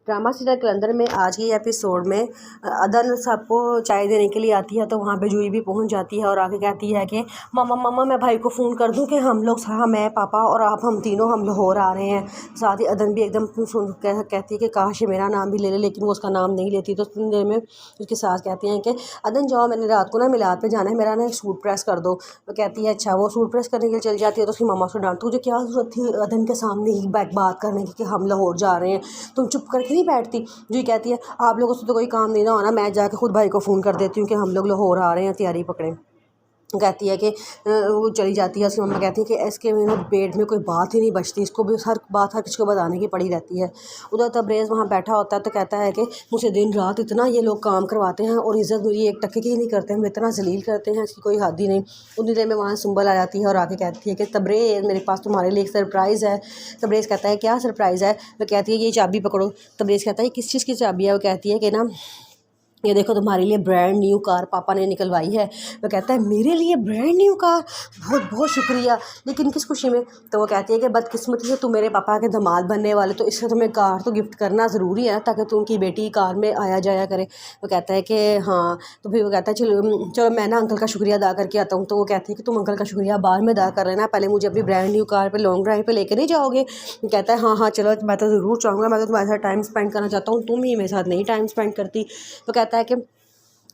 Drama serial कलंदर में आज की एपिसोड में अदन सबको चाय देने के लिए आती है। तो वहाँ पे जूही भी पहुँच जाती है और आके कहती है कि मम्मा मम्मा मैं भाई को फ़ोन कर दूँ कि हम लोग मैं पापा और आप हम तीनों हम लाहौर आ रहे हैं। साथ ही अदन भी एकदम कहती है कि काश मेरा नाम भी ले ले, लेकिन वो उसका नाम नहीं लेती। तो उतनी देर में उसके साथ कहती हैं कि अदन जाओ, मैंने रात को ना मिलाद पे जाना है, मेरा ना एक सूट प्रेस कर दो। तो कहती है अच्छा। वो सूट प्रेस करने के लिए चली जाती है तो उसकी मम्मा उसको डांटती, तुझे क्या ज़रूरत थी अदन के सामने ही बात करने की कि हम लाहौर जा रहे हैं, तुम चुप करके नहीं बैठती। जी कहती है आप लोगों से तो कोई काम नहीं ना होना, मैं जाके खुद भाई को फ़ोन कर देती हूँ कि हम लोग लाहौर आ रहे हैं, तैयारी पकड़ें। कहती है कि वो चली जाती है। उसकी मम्मा कहती है कि इसके पेट में कोई बात ही नहीं बचती, इसको भी हर बात हर किसी को बताने की पड़ी रहती है। उधर तबरेज़ वहाँ बैठा होता है तो कहता है कि मुझे दिन रात इतना ये लोग काम करवाते हैं और इज़्ज़त मेरी एक टक्के की ही नहीं करते हैं, मुझे इतना जलील करते हैं, इसकी कोई हद ही नहीं। उतनी देर में वहाँ सुंबल आ जाती है और आके कहती है कि तबरेज़ मेरे पास तुम्हारे लिए एक सरप्राइज़ है। तबरेज़ कहता है क्या सरप्राइज़ है। वो कहती है ये चाबी पकड़ो। तबरेज़ कहता है किस चीज़ की चाबी है। वो कहती है कि ना ये देखो तुम्हारे लिए ब्रांड न्यू कार पापा ने निकलवाई है। वो कहता है मेरे लिए ब्रांड न्यू कार, बहुत बहुत शुक्रिया, लेकिन किस खुशी में। तो वो कहती है कि बदकिस्मती से तुम मेरे पापा के दामाद बनने वाले, तो इससे तुम्हें कार तो गिफ्ट करना ज़रूरी है ना, ताकि तुमकी बेटी कार में आया जाया करे। वो कहता है कि हाँ। तो फिर वो कहता है चलो चलो मैं ना अंकल का शुक्रिया अदा करके आता हूँ। तो वो कहती है कि तुम अंकल का शुक्रिया बाद में अदा कर लेना, पहले मुझे अपनी ब्रांड न्यू कार पर लॉन्ग ड्राइव पर लेकर नहीं जाओगे। कहता है हाँ हाँ चलो, मैं तो ज़रूर चाहूँगा, मैं तो तुम्हारे साथ टाइम स्पेंड करना चाहता हूँ, तुम ही मेरे साथ नहीं टाइम स्पेंड करती। तो कहता है कि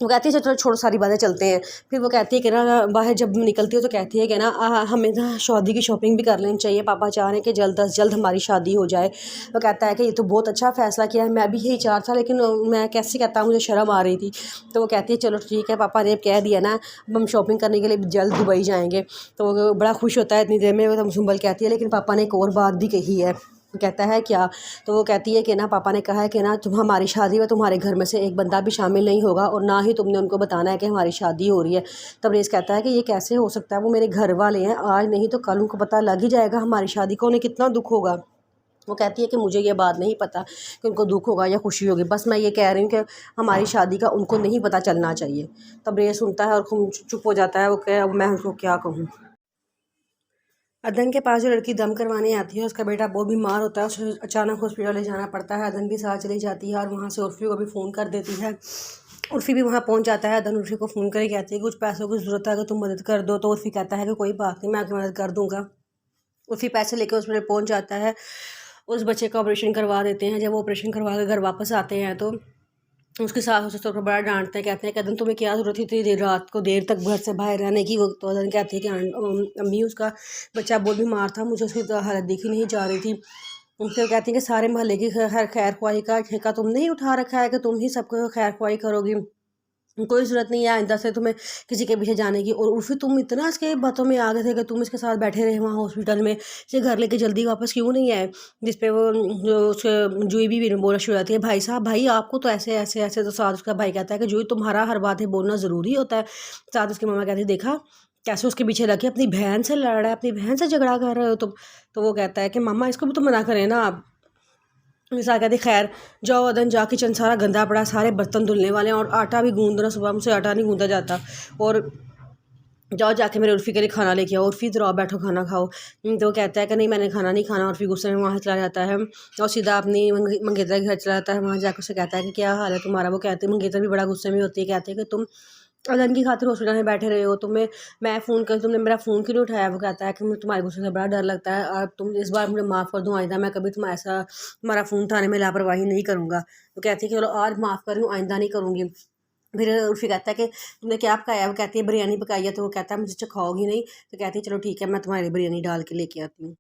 वो कहती है चलो छोड़ो सारी बातें, चलते हैं। फिर वो कहती है कि ना बाहर जब निकलती है तो कहती है कि ना हमें ना शादी की शॉपिंग भी कर लेनी चाहिए, पापा चाह रहे हैं कि जल्द अज जल्द हमारी शादी हो जाए। वो कहता है कि ये तो बहुत अच्छा फ़ैसला किया है, मैं भी यही चाह था, लेकिन मैं कैसे कहता, मुझे शर्म आ रही थी। तो वो कहती है चलो ठीक है, पापा ने कह दिया ना, अब हम शॉपिंग करने के लिए जल्द दुबई जाएंगे। तो वो बड़ा खुश होता है। इतनी देर में वो सुंबल कहती है लेकिन पापा ने एक और बात भी कही है। कहता है क्या। तो वो कहती है कि ना पापा ने कहा है कि ना तुम हमारी शादी में तुम्हारे घर में से एक बंदा भी शामिल नहीं होगा और ना ही तुमने उनको बताना है कि हमारी शादी हो रही है। तबरेज़ कहता है कि ये कैसे हो सकता है, वो मेरे घर वाले हैं, आज नहीं तो कल उनको पता लग ही जाएगा हमारी शादी का, उन्हें कितना दुख होगा। वो कहती है कि मुझे ये बात नहीं पता कि उनको दुख होगा या खुशी होगी, बस मैं ये कह रही हूँ कि हमारी शादी का उनको नहीं पता चलना चाहिए। तबरेज़ सुनता है और चुप हो जाता है। वो कह अब मैं उनको क्या कहूँ। अदन के पास जो लड़की दम करवाने आती है उसका बेटा बहुत बीमार होता है, उसे अचानक हॉस्पिटल ले जाना पड़ता है। अदन भी साथ चली जाती है और वहाँ से उर्फ़ी को भी फ़ोन कर देती है। उर्फ़ी भी वहाँ पहुँच जाता है। अदन उर्फ़ी को फ़ोन करके कहती है कि कुछ पैसों की ज़रूरत है, अगर तुम मदद कर दो। तो उर्फ़ी कहता है कि कोई बात नहीं, मैं आपकी मदद कर दूँगा। उर्फ़ी पैसे लेकर हॉस्पिटल पहुँच जाता है। उस बच्चे का ऑपरेशन करवा देते हैं। जब वो ऑपरेशन करवा कर घर वापस आते हैं तो उसके सास ससुर को बड़ा डांटते हैं, कहते हैं कि अदन तुम्हें क्या ज़रूरत थी इतनी देर रात को देर तक घर से बाहर रहने की। वो तो अदन कहती है कि अम्मी उसका बच्चा बहुत बीमार था, मुझे उसकी हालत देखी नहीं जा रही थी। उससे कहती है कि सारे मोहल्ले की खैर ख्वाही का ठेका तुमने ही उठा रखा है कि तुम ही सबको खैर ख्वाही करोगी, कोई ज़रूरत नहीं है आइंदा से तुम्हें किसी के पीछे जाने की। और फिर तुम इतना इसके बातों में आ गए थे कि तुम इसके साथ बैठे रहे वहाँ हॉस्पिटल में, इसे घर लेके जल्दी वापस क्यों नहीं आए। जिस पे वो जो उसके जूही भी बोलना शुरू हो जाती है, भाई साहब भाई आपको तो ऐसे ऐसे ऐसे। तो साथ उसका भाई कहता है कि जूही तुम्हारा हर बात है बोलना ज़रूरी होता है। साथ उसकी मम्मा कहती है देखा कैसे उसके पीछे लग के अपनी बहन से लड़ रहा है, अपनी बहन से झगड़ा कर रहे हो तुम। तो वो कहता है कि मम्मा इसको भी तो मना करें ना आप। मिसाल कहती खैर जाओ अदन, जा किचन सारा गंदा पड़ा, सारे बर्तन धुलने वाले हैं और आटा भी गूंदना, सुबह मुझसे आटा नहीं गूंदा जाता। और जाओ जाके मेरे उर्फ़ी के लिए खाना लेके आओ। उर्फ़ी इधर आओ बैठो खाना खाओ। तो वो कहता है कि नहीं मैंने खाना नहीं खाना। उर्फ़ी गुस्से में वहाँ चला जाता है और सीधा अपनी मंगेतर के घर चला जाता है। वहाँ जाकर उससे कहता है कि क्या हाल है तुम्हारा। वो कहती है मंगेतर भी बड़ा गुस्से में होती है, कहते हैं कि तुम अदन की खातिर हॉस्पिटल में बैठे रहे हो, तुम्हें मैं फ़ोन कर तुमने मेरा फ़ोन क्यों नहीं उठाया। वो कहता है कि मुझे तुम्हारे गुस्से से बड़ा डर लगता है और तुम इस बार मुझे माफ़ कर दो, आइंदा मैं कभी तुम ऐसा तुम्हारा फ़ोन उठाने में लापरवाही नहीं करूँगा। वो कहती है कि चलो आज माफ़ कर रही हूँ, आइंदा नहीं करूँगी। फिर उर्फ़ी कहता है कि तुमने क्या पकाया। वो कहती है बिरयानी पकाई है। तो वो कहता है मुझे चखाओगी नहीं। तो कहती है चलो ठीक है, मैं तुम्हारे लिए बिरयानी डाल के लेके आती हूँ।